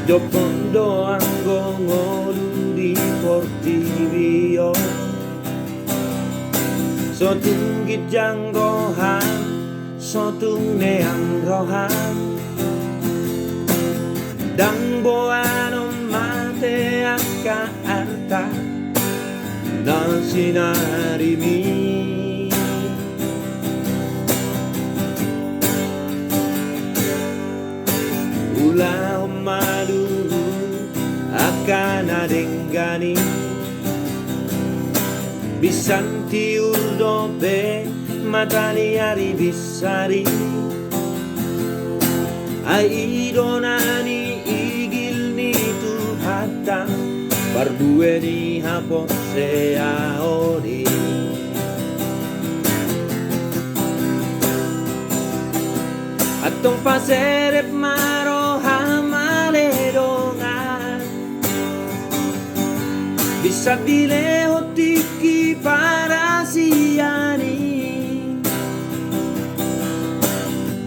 Jokondo anggo di portivio sotunggit jang rohan sotung neang rohan dan boano mate akka arta dan sinari mi ulah malu akan adenggani bisanti urdobe matani ari bisari ai donani igil ni tu hatta bardue ni hapon se aori atong paserep maro hamale dongan bisa dileho tiki para siani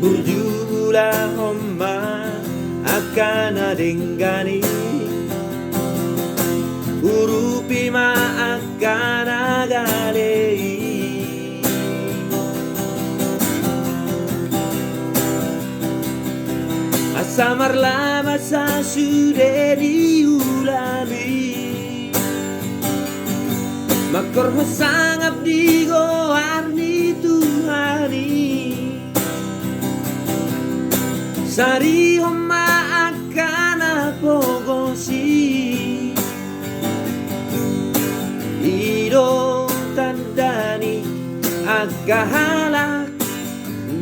burjula homma akan adenggani urupi ma akan agalei asamarla masa sudah diulami makor masangap di goarni Tuhani sari homma akan apogosi ido tandani agahalak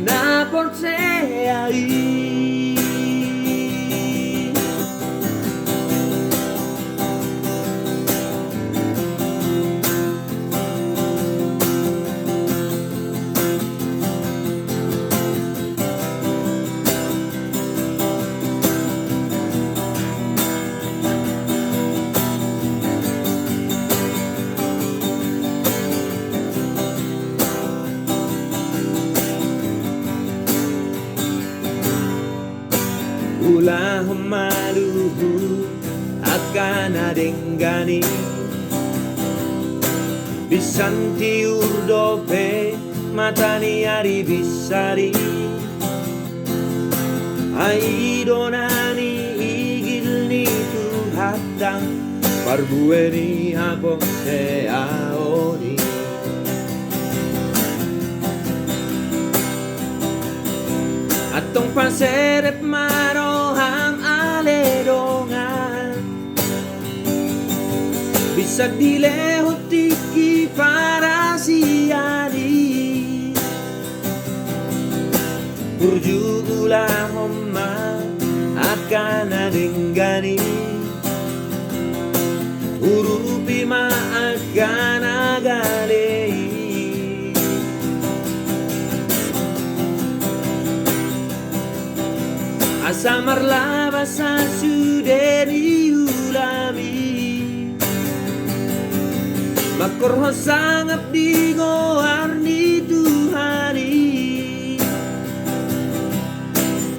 na porseai ulah malu akan adenggani bisanti urdope matani ari bisari ai donani igil ni tu hatta parbueni hapon se aoni atong paserep maroham aledongan bisa dileho tiki para siani burjula homma akan adenggani urupi ma akan agalei asamarla basa sudah diulami makor sangap di goarni Tuhani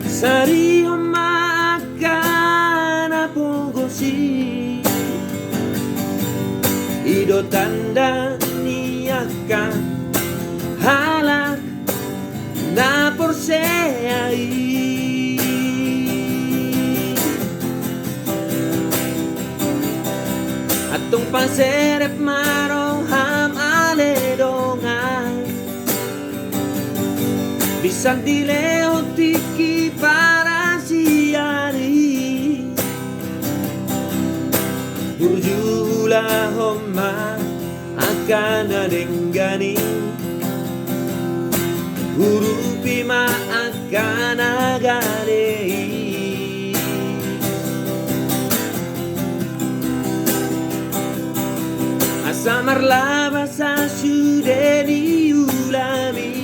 sari homma akan apogosi ido tanda ni akan halak na porseai atong paserep maroham aledongan bisa dileho tiki para siani burjula homma akan adenggani urupi ma akan agalei asamarla basa sudah diulami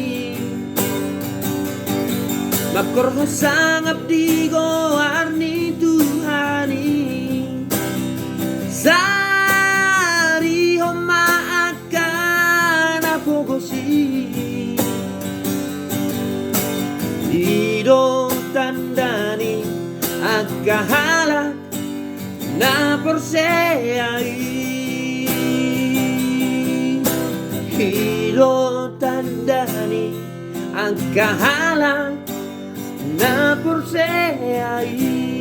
makor sangap di goarni Tuhani sari homma akan apogosi ido tandani agahalak na porseai hilo tandani ang kahalang na porseai